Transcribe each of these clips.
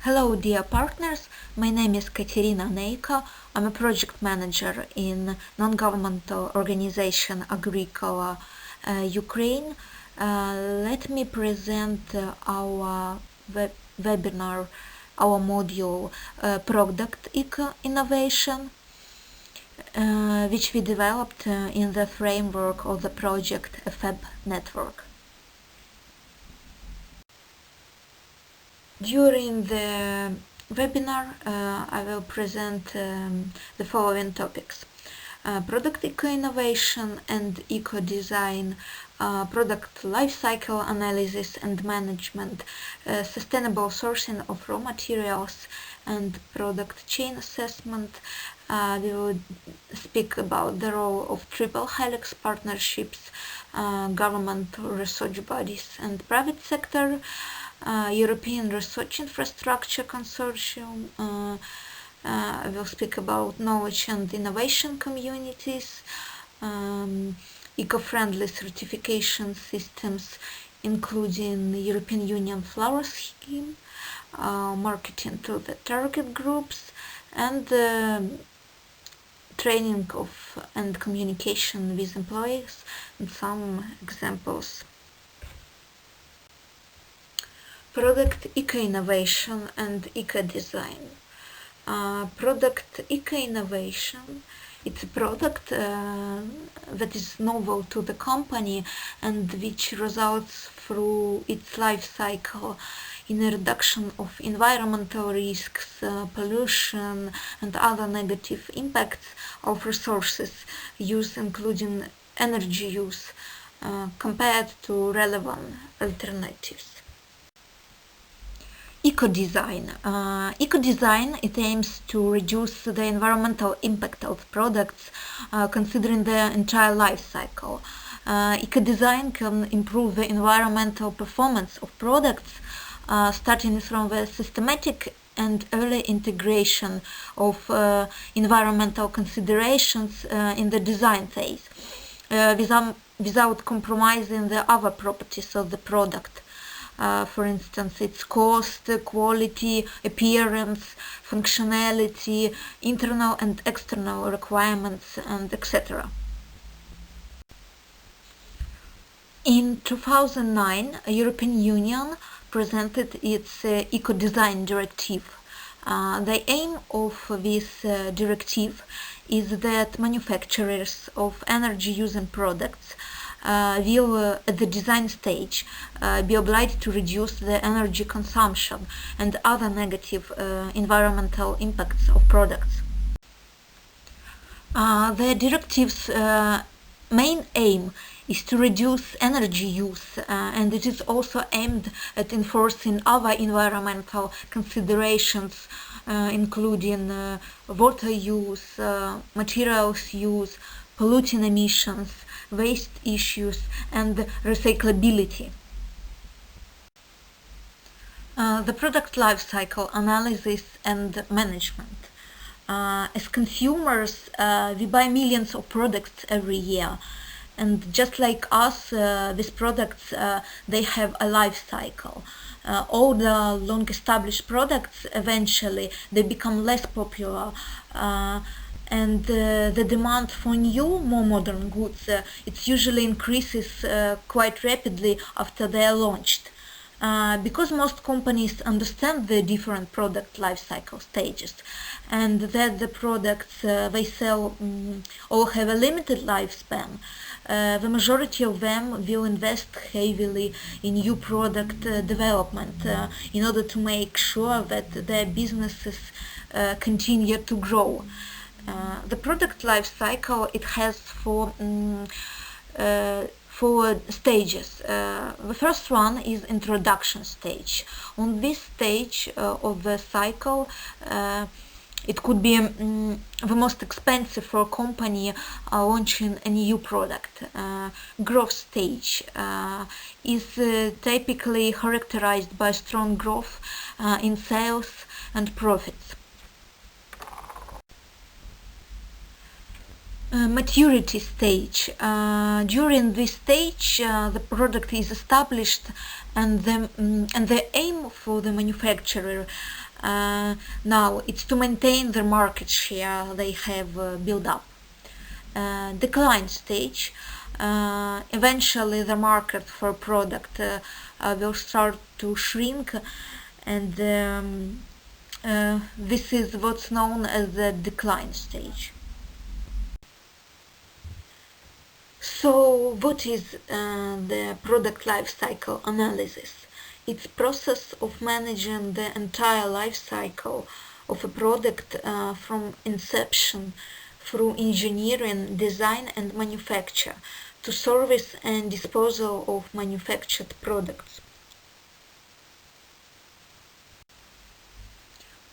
Hello dear partners, my name is Katerina Neiko. I'm a project manager in non-governmental organization Agricola Ukraine. Let me present our webinar, our module Product Innovation, which we developed in the framework of the project Efeb network. During the webinar, I will present the following topics. Product eco-innovation and eco-design, product lifecycle analysis and management, sustainable sourcing of raw materials, and product chain assessment. We will speak about the role of triple helix partnerships, government research bodies and private sector, European Research Infrastructure Consortium. We'll speak about knowledge and innovation communities, eco-friendly certification systems, including the European Union Flower Scheme, marketing to the target groups, and training of and communication with employees, and some examples. Product eco-innovation and eco-design. Product eco-innovation, it's a product that is novel to the company and which results through its life cycle in a reduction of environmental risks, pollution and other negative impacts of resources use, including energy use, compared to relevant alternatives. Eco-design. Eco-design, it aims to reduce the environmental impact of products, considering the entire life cycle. Eco-design can improve the environmental performance of products, starting from the systematic and early integration of environmental considerations in the design phase, without compromising the other properties of the product. For instance, its cost, quality, appearance, functionality, internal and external requirements, and etc. In 2009, the European Union presented its Eco-Design Directive. The aim of this directive is that manufacturers of energy-using products will, at the design stage, be obliged to reduce the energy consumption and other negative environmental impacts of products. The directive's main aim is to reduce energy use, and it is also aimed at enforcing other environmental considerations, including water use, materials use, polluting emissions, waste issues, and recyclability. The product lifecycle analysis and management. As consumers, we buy millions of products every year, and just like us, these products, they have a life cycle. All the long-established products, eventually, they become less popular, and the demand for new, more modern goods, it usually increases quite rapidly after they are launched. Because most companies understand the different product life cycle stages, and that the products they sell all have a limited lifespan, the majority of them will invest heavily in new product development in order to make sure that their businesses continue to grow. The product life cycle, it has four stages. The first one is introduction stage. On this stage of the cycle, it could be the most expensive for a company launching a new product. Growth stage is typically characterized by strong growth in sales and profits. Maturity stage. During this stage, the product is established, and the aim for the manufacturer Now, it's to maintain the market share they have built up. Decline stage. Eventually, the market for product will start to shrink, and this is what's known as the decline stage. So, what is the product life cycle analysis? It's process of managing the entire life cycle of a product from inception through engineering, design and manufacture to service and disposal of manufactured products.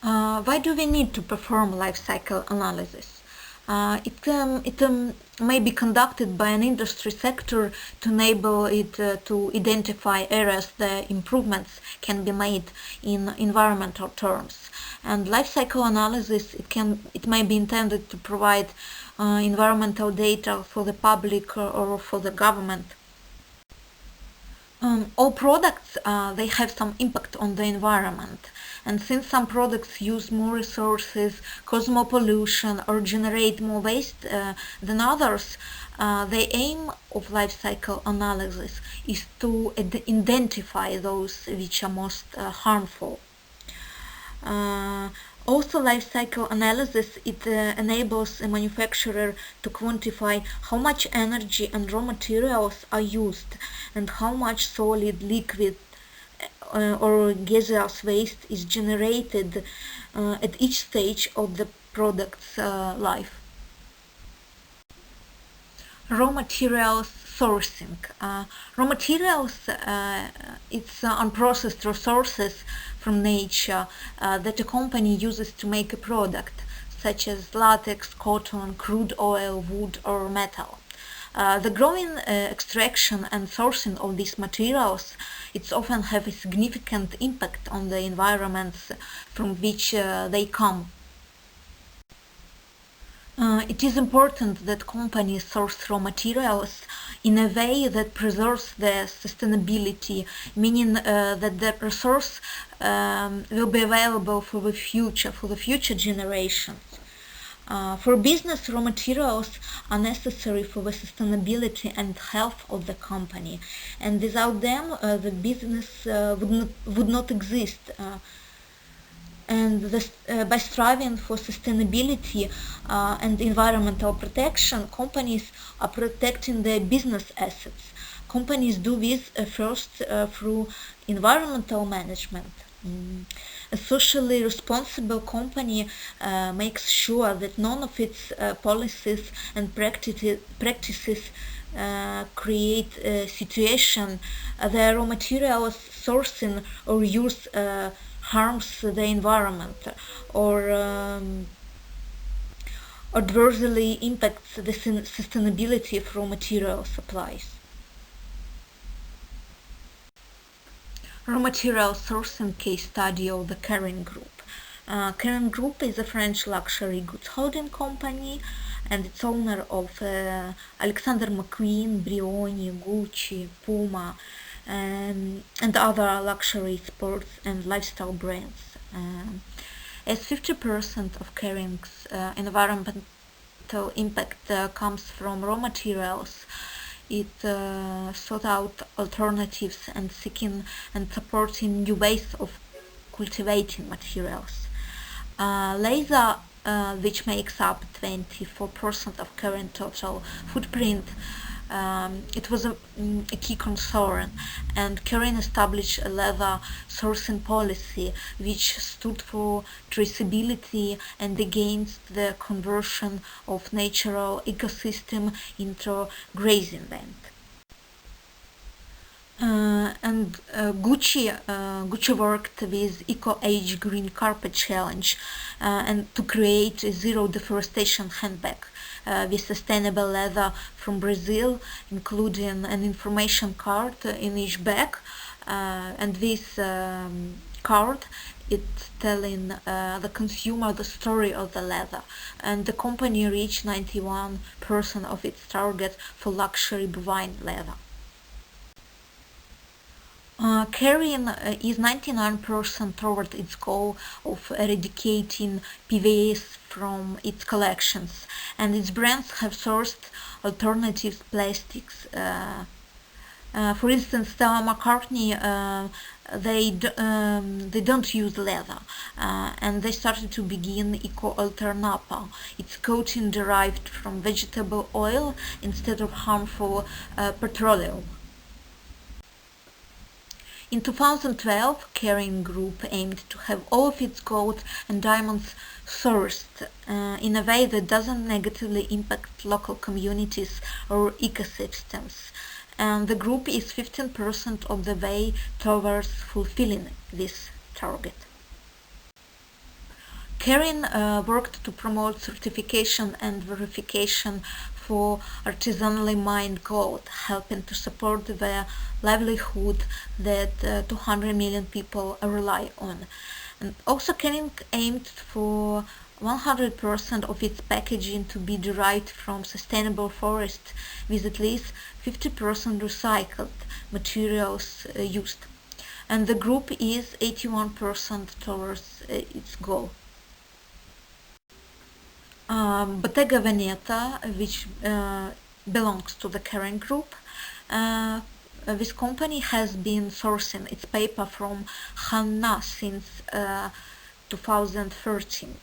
Why do we need to perform life cycle analysis? It may be conducted by an industry sector to enable it to identify areas where improvements can be made in environmental terms. And life cycle analysis it may be intended to provide environmental data for the public or for the government. All products they have some impact on the environment, and since some products use more resources, cause more pollution, or generate more waste than others, the aim of life cycle analysis is to identify those which are most harmful. Also, life cycle analysis it enables a manufacturer to quantify how much energy and raw materials are used and how much solid, liquid, or gaseous waste is generated at each stage of the product's life. Raw materials sourcing. Raw materials it's unprocessed resources from nature that a company uses to make a product, such as latex, cotton, crude oil, wood, or metal. The growing extraction and sourcing of these materials it's often have a significant impact on the environments from which they come. It is important that companies source raw materials in a way that preserves their sustainability, meaning that the resource will be available for the future generations. For business, raw materials are necessary for the sustainability and health of the company, and without them, the business would not exist. And by striving for sustainability and environmental protection, companies are protecting their business assets. Companies do this first through environmental management. A socially responsible company makes sure that none of its policies and practices create a situation where raw materials sourcing or use harms the environment or adversely impacts the sustainability of raw material supplies. Raw material sourcing case study of the Kering Group. Kering Group is a French luxury goods holding company, and it's owner of Alexander McQueen, Brioni, Gucci, Puma, and other luxury sports and lifestyle brands. As 50% of Kering's environmental impact comes from raw materials, it sought out alternatives and seeking and supporting new ways of cultivating materials. Leather, which makes up 24% of Kering total footprint, it was a key concern, and Kering established a leather sourcing policy which stood for traceability and against the conversion of natural ecosystem into grazing land. Gucci worked with Eco Age Green Carpet Challenge and to create a zero deforestation handbag with sustainable leather from Brazil, including an information card in each bag, and this card it's telling the consumer the story of the leather, and the company reached 91% of its target for luxury bovine leather. Carrying is 99% toward its goal of eradicating PVS from its collections, and its brands have sourced alternative plastics. For instance, Stella McCartney, they don't use leather, and they started to begin Eco Alter Napa. It's coating derived from vegetable oil instead of harmful petroleum. In 2012, Kering Group aimed to have all of its gold and diamonds sourced in a way that doesn't negatively impact local communities or ecosystems. And the group is 15% of the way towards fulfilling this target. Kering worked to promote certification and verification for artisanally mined gold, helping to support the livelihood that 200 million people rely on. And also Kering aimed for 100% of its packaging to be derived from sustainable forests with at least 50% recycled materials used. And the group is 81% towards its goal. Bottega Veneta, which belongs to the Kering Group, this company has been sourcing its paper from Hanna since 2013.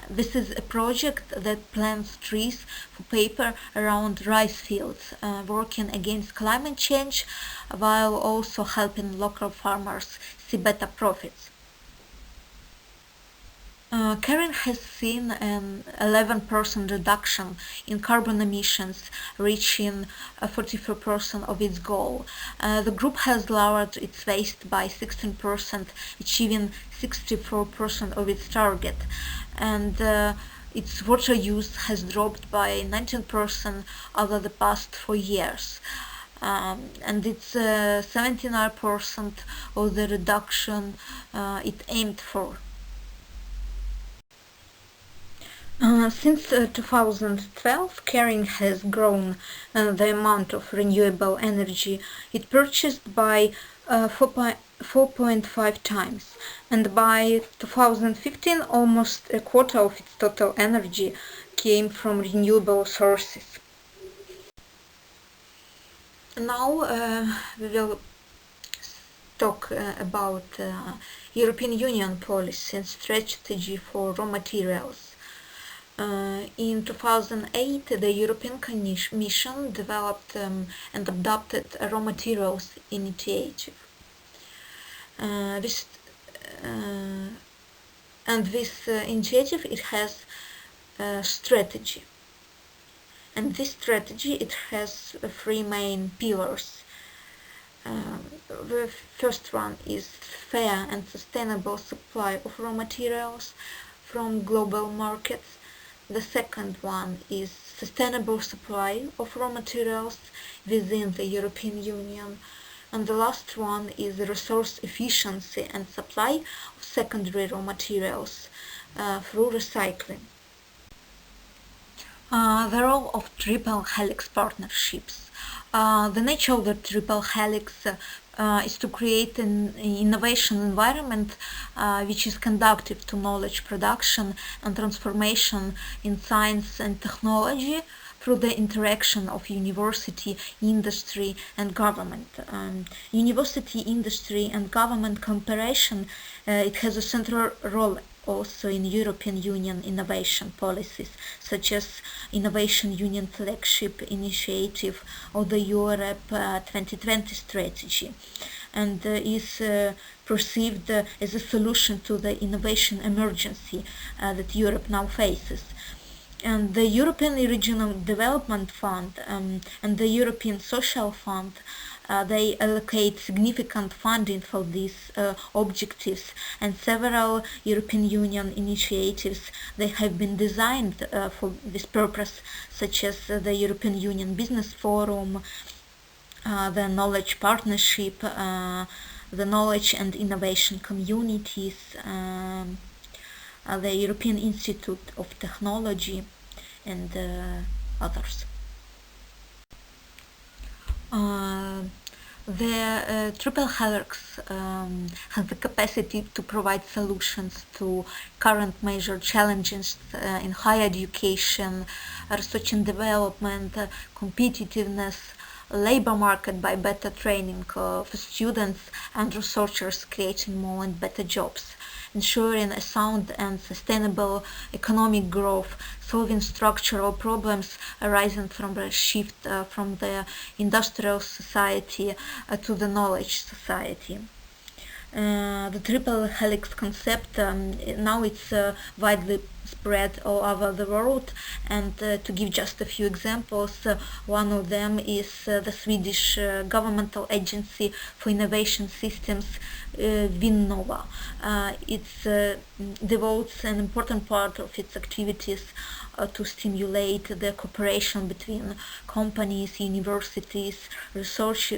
This is a project that plants trees for paper around rice fields, working against climate change while also helping local farmers see better profits. Kering has seen an 11% reduction in carbon emissions, reaching 44% of its goal. The group has lowered its waste by 16%, achieving 64% of its target, and its water use has dropped by 19% over the past 4 years. And it's 79% of the reduction it aimed for. Since 2012, Kering has grown the amount of renewable energy it purchased by 4.5 times, and by 2015, almost a quarter of its total energy came from renewable sources. Now we will talk about European Union policy and strategy for raw materials. In 2008, the European Commission developed and adopted a raw materials initiative. This initiative, it has a strategy, and this strategy, it has three main pillars. The first one is fair and sustainable supply of raw materials from global markets. The second one is sustainable supply of raw materials within the European Union. And the last one is resource efficiency and supply of secondary raw materials through recycling. The role of triple helix partnerships. The nature of the triple helix is to create an innovation environment which is conducive to knowledge production and transformation in science and technology through the interaction of university, industry, and government. University, industry, and government cooperation, it has a central role also in European Union innovation policies, such as Innovation Union Flagship Initiative or the Europe 2020 strategy, and is perceived as a solution to the innovation emergency that Europe now faces. And the European Regional Development Fund and the European Social Fund, they allocate significant funding for these objectives, and several European Union initiatives, they have been designed for this purpose, such as the European Union Business Forum, the Knowledge Partnership, the Knowledge and Innovation Communities, the European Institute of Technology, and others. The triple helix has the capacity to provide solutions to current major challenges in higher education, research and development, competitiveness, labor market by better training for students and researchers, creating more and better jobs, ensuring a sound and sustainable economic growth, solving structural problems arising from the shift from the industrial society to the knowledge society. The triple helix concept now it's widely spread all over the world, and to give just a few examples, one of them is the Swedish governmental agency for innovation systems, Vinnova. It devotes an important part of its activities to stimulate the cooperation between companies, universities, research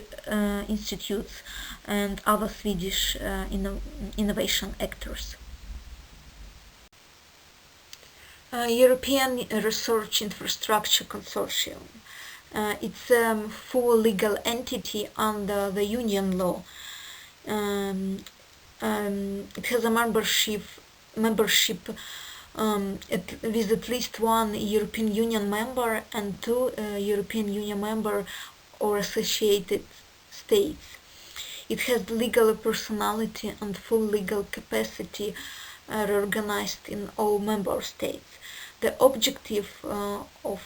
institutes, and other Swedish innovation actors. European Research Infrastructure Consortium. It's a full legal entity under the Union law. It has a membership with at least one European Union member and two European Union member or associated states. It has legal personality and full legal capacity reorganized in all member states. The objective of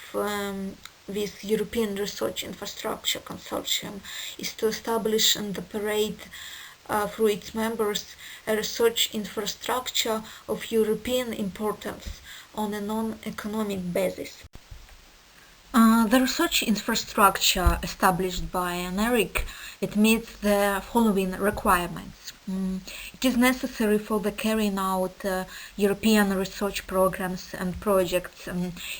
this European Research Infrastructure Consortium is to establish and operate through its members a research infrastructure of European importance on a non-economic basis. The research infrastructure established by NERIC, it meets the following requirements. It is necessary for the carrying out European research programs and projects,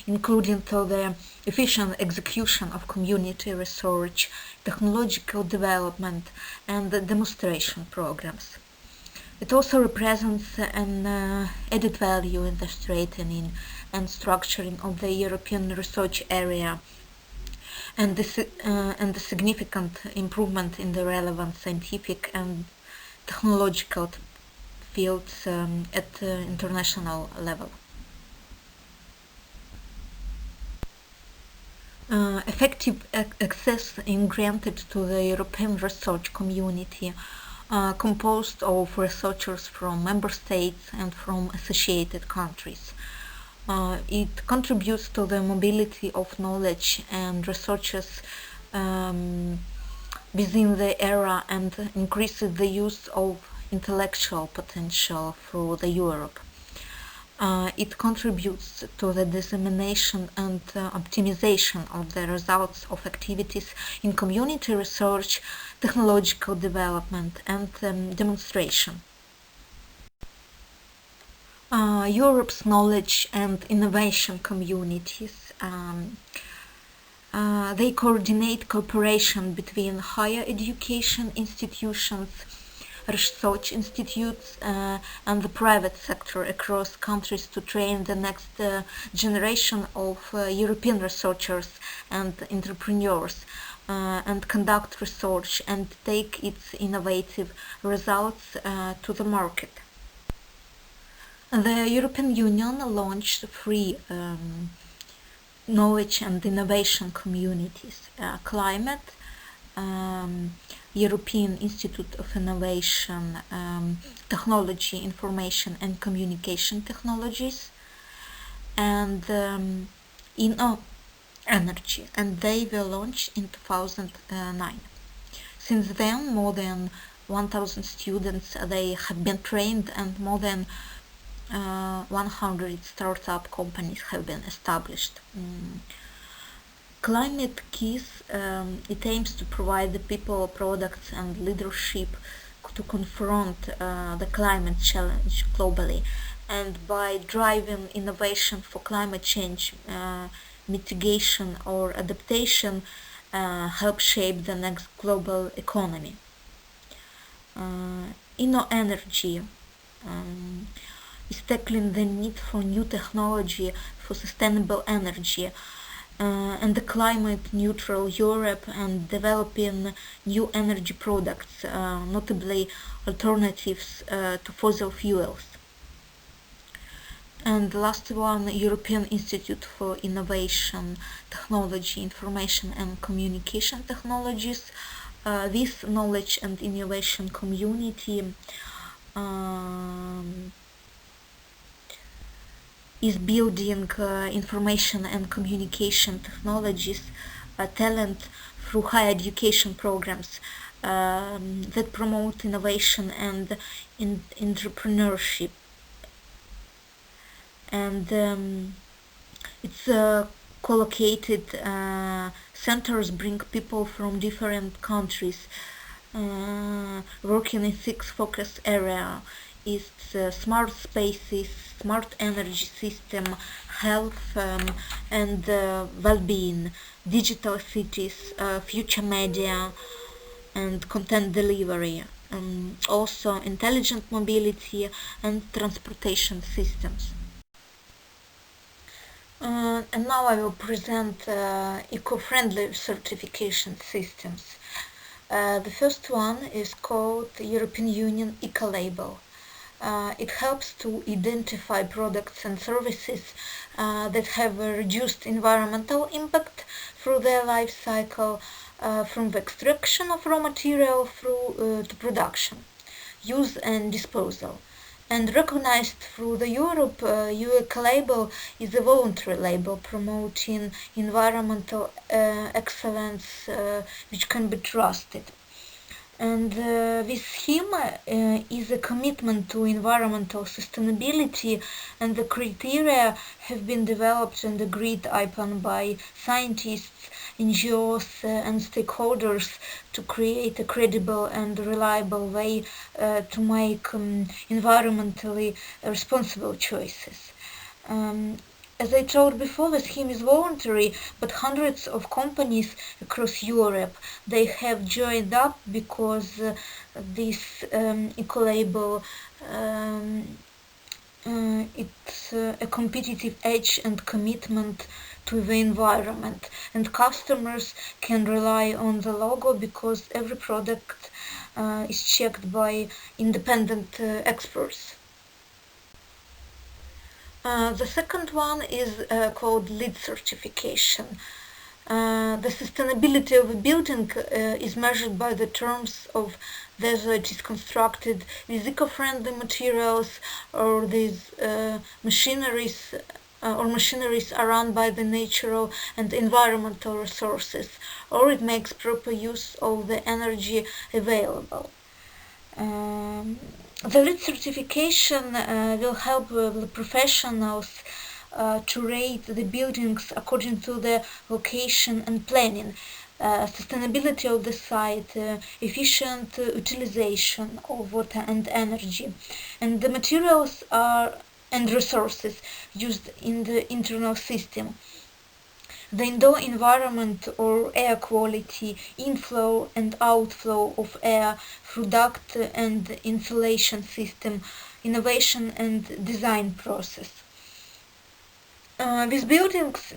including for the efficient execution of community research, technological development, and demonstration programs. It also represents an added value in the strengthening and structuring of the European research area and the significant improvement in the relevant scientific and technological fields at international level. Effective access is granted to the European research community, composed of researchers from member states and from associated countries. It contributes to the mobility of knowledge and researchers within the area and increases the use of intellectual potential through the Europe. It contributes to the dissemination and optimization of the results of activities in community research, technological development, and demonstration. Europe's knowledge and innovation communities. They coordinate cooperation between higher education institutions, research institutes, and the private sector across countries to train the next generation of European researchers and entrepreneurs, and conduct research and take its innovative results to the market. The European Union launched three knowledge and innovation communities: climate, European Institute of Innovation, Technology, Information and Communication Technologies, and Energy, and they were launched in 2009. Since then, more than 1,000 students they have been trained, and more than 100 startup companies have been established. Climate Keys, it aims to provide the people, products, and leadership to confront the climate challenge globally, and by driving innovation for climate change mitigation or adaptation, help shape the next global economy. InnoEnergy is tackling the need for new technology for sustainable energy, and the climate neutral Europe, and developing new energy products, notably alternatives to fossil fuels. And the last one, European Institute for Innovation, Technology, Information and Communication Technologies. This knowledge and innovation community is building information and communication technologies talent through higher education programs that promote innovation and entrepreneurship. And it's co-located centers bring people from different countries working in 6 focus area. It's smart spaces, smart energy system, health and well-being, digital cities, future media and content delivery, also intelligent mobility and transportation systems. And now I will present eco-friendly certification systems. The first one is called European Union Eco-Label. It helps to identify products and services that have a reduced environmental impact through their life cycle, from the extraction of raw material through to production, use and disposal. And recognized through the Europe, UEC label is a voluntary label promoting environmental excellence which can be trusted. And this scheme is a commitment to environmental sustainability, and the criteria have been developed and agreed upon by scientists, NGOs, and stakeholders to create a credible and reliable way to make environmentally responsible choices. As I told before, the scheme is voluntary, but hundreds of companies across Europe, they have joined up because this eco-label it's a competitive edge and commitment to the environment, and customers can rely on the logo because every product is checked by independent experts. The second one is called LEED certification. The sustainability of a building is measured by the terms of whether it is constructed with eco-friendly materials, or these machineries are run by the natural and environmental resources, or it makes proper use of the energy available. The LEED certification will help the professionals to rate the buildings according to the location and planning, sustainability of the site, efficient utilization of water and energy, and the materials and resources used in the internal system, the indoor environment or air quality, inflow and outflow of air through duct and insulation system, innovation and design process. These buildings,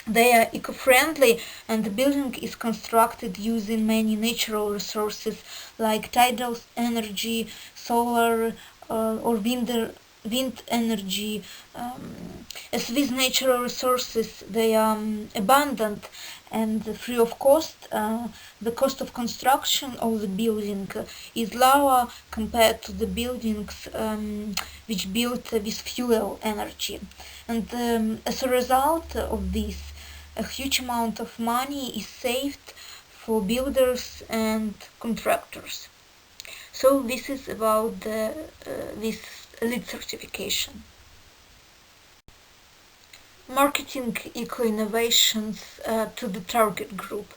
they are eco-friendly, and the building is constructed using many natural resources like tidal energy, solar or wind energy. As these natural resources, they are abundant and free of cost, the cost of construction of the building is lower compared to the buildings which built with fuel energy. And as a result of this, a huge amount of money is saved for builders and contractors. So this is about this LEED certification. Marketing eco-innovations to the target group.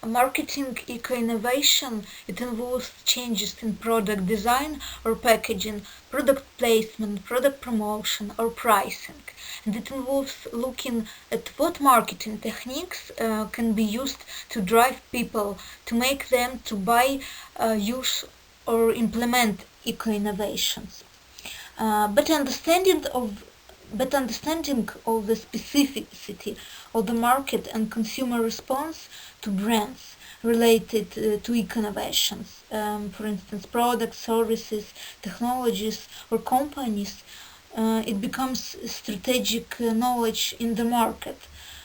Marketing eco-innovation, it involves changes in product design or packaging, product placement, product promotion or pricing. And it involves looking at what marketing techniques can be used to drive people, to make them to buy, use or implement eco-innovations. But understanding of better understanding of the specificity of the market and consumer response to brands related to eco-innovations. For instance, products, services, technologies, or companies. It becomes strategic knowledge in the market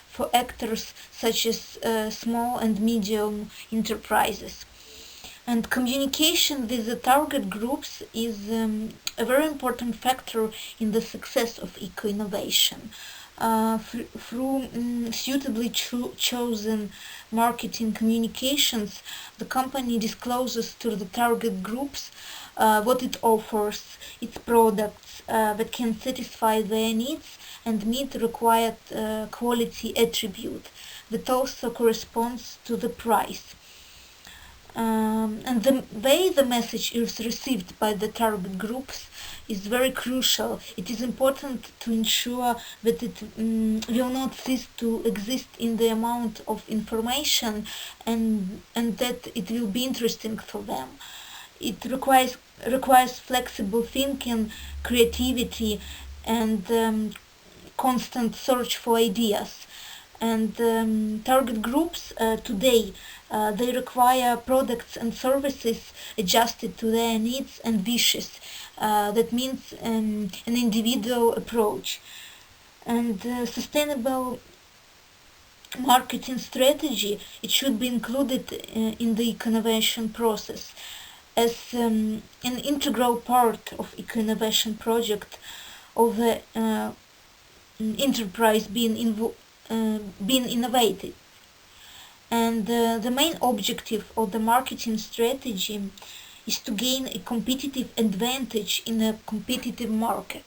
for actors such as small and medium enterprises. And communication with the target groups is a very important factor in the success of eco-innovation. Through suitably chosen marketing communications, the company discloses to the target groups what it offers, its products that can satisfy their needs and meet required quality attribute that also corresponds to the price. And the way the message is received by the target groups is very crucial. It is important to ensure that it will not cease to exist in the amount of information and that it will be interesting for them. It requires flexible thinking, creativity, and constant search for ideas. And target groups today they require products and services adjusted to their needs and wishes. That means an individual approach. And sustainable marketing strategy, it should be included in the eco-innovation process as an integral part of eco-innovation project of the enterprise being innovated. And the main objective of the marketing strategy is to gain a competitive advantage in a competitive market.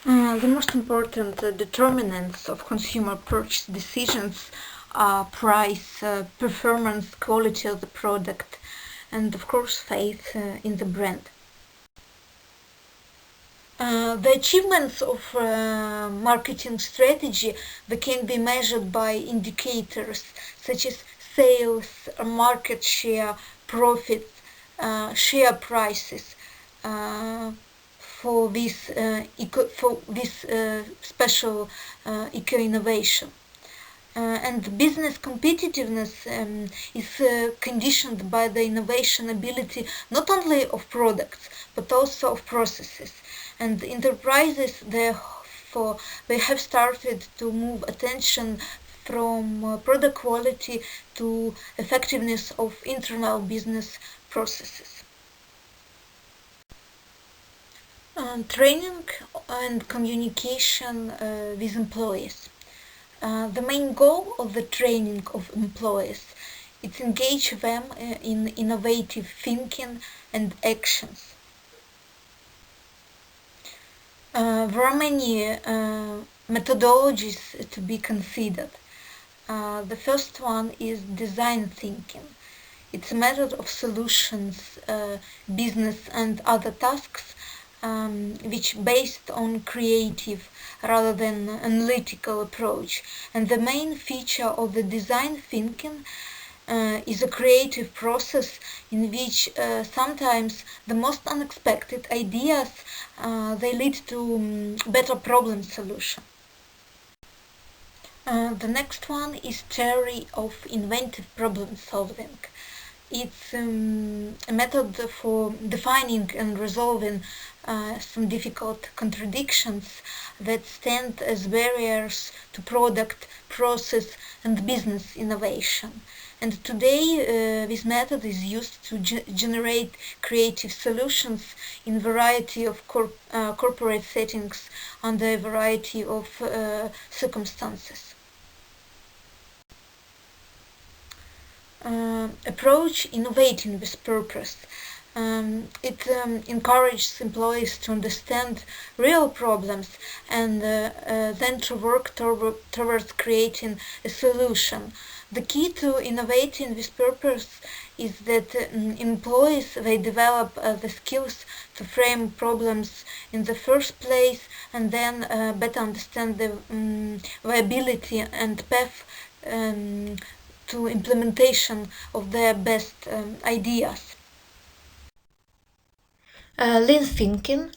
The most important determinants of consumer purchase decisions are price, performance, quality of the product, and of course faith in the brand. The achievements of marketing strategy they can be measured by indicators such as sales, market share, profits, share prices for this special eco-innovation. And business competitiveness is conditioned by the innovation ability not only of products but also of processes. And enterprises, therefore, they have started to move attention from product quality to effectiveness of internal business processes. Training and communication with employees. The main goal of the training of employees is to engage them in innovative thinking and actions. There are many methodologies to be considered. The first one is design thinking. It's a method of solutions, business and other tasks which based on creative rather than analytical approach. And the main feature of the design thinking is a creative process in which sometimes the most unexpected ideas they lead to better problem solution. The next one is theory of inventive problem solving. It's a method for defining and resolving some difficult contradictions that stand as barriers to product, process, and business innovation. And today, this method is used to generate creative solutions in a variety of corporate settings under a variety of circumstances. Approach innovating with purpose. It encourages employees to understand real problems and then to work towards creating a solution. The key to innovating with purpose is that employees they develop the skills to frame problems in the first place and then better understand the viability and path to implementation of their best ideas. Lean thinking,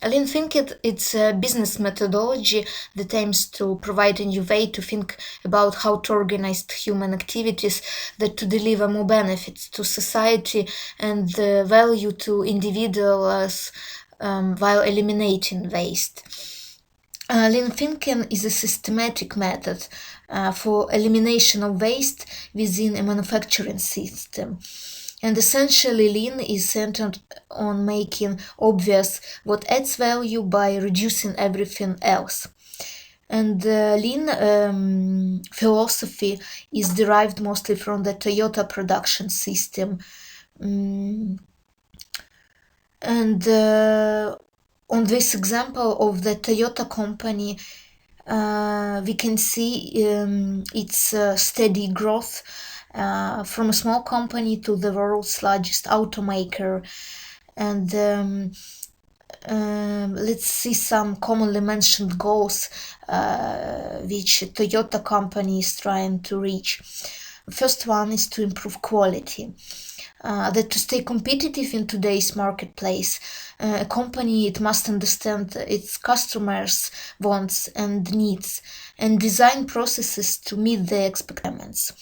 Lean thinking, it's a business methodology that aims to provide a new way to think about how to organize human activities that to deliver more benefits to society and value to individuals while eliminating waste. Lean thinking is a systematic method for elimination of waste within a manufacturing system. And essentially, lean is centered on making obvious what adds value by reducing everything else. And lean philosophy is derived mostly from the Toyota production system. Mm, and on this example of the Toyota company, we can see its steady growth from a small company to the world's largest automaker. And let's see some commonly mentioned goals which Toyota company is trying to reach. First one is to improve quality. That to stay competitive in today's marketplace, a company it must understand its customers' wants and needs and design processes to meet their expectations.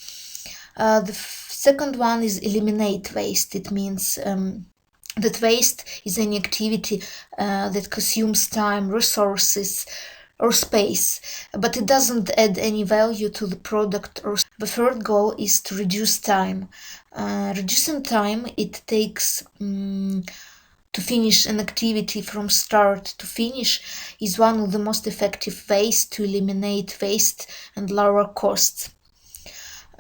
The second one is eliminate waste. It means that waste is any activity that consumes time, resources, or space, but it doesn't add any value to the product. Or the third goal is to reduce time. Reducing time it takes to finish an activity from start to finish is one of the most effective ways to eliminate waste and lower costs.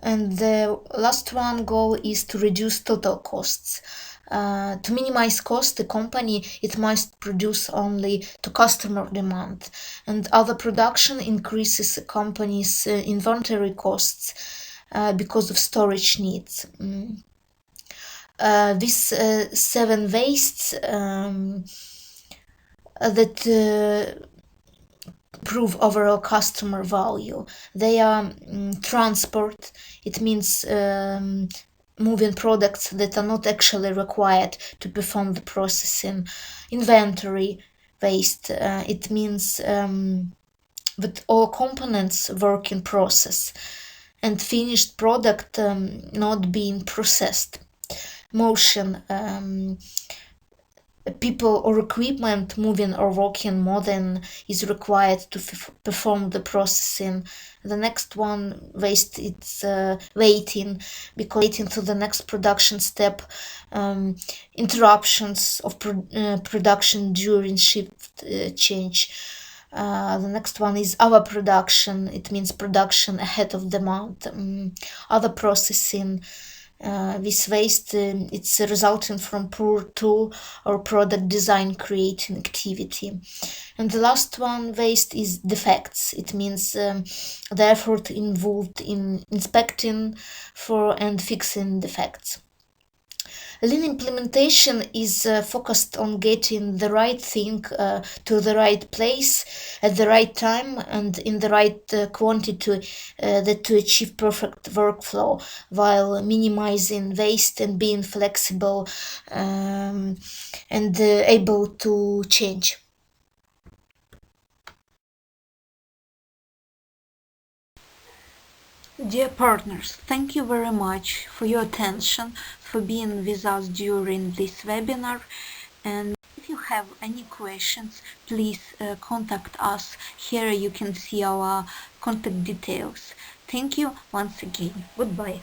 And the last one goal is to reduce total costs. To minimize cost, the company it must produce only to customer demand, and other production increases the company's inventory costs because of storage needs. These 7 wastes that improve overall customer value. They are transport. It means moving products that are not actually required to perform the processing. Inventory waste. It means that all components work in process and finished product not being processed. Motion. People or equipment moving or walking more than is required to perform the processing. The next one, waste, it's waiting, because waiting to the next production step, interruptions of production during shift change. The next one is overproduction. It means production ahead of demand. Other processing. This waste it's resulting from poor tool or product design creating activity. And the last one, waste, is defects. It means the effort involved in inspecting for and fixing defects. Lean implementation is focused on getting the right thing to the right place at the right time and in the right quantity that to achieve perfect workflow while minimizing waste and being flexible and able to change. Dear partners, thank you very much for your attention, for being with us during this webinar. And if you have any questions, please contact us. Here you can see our contact details. Thank you once again. Goodbye.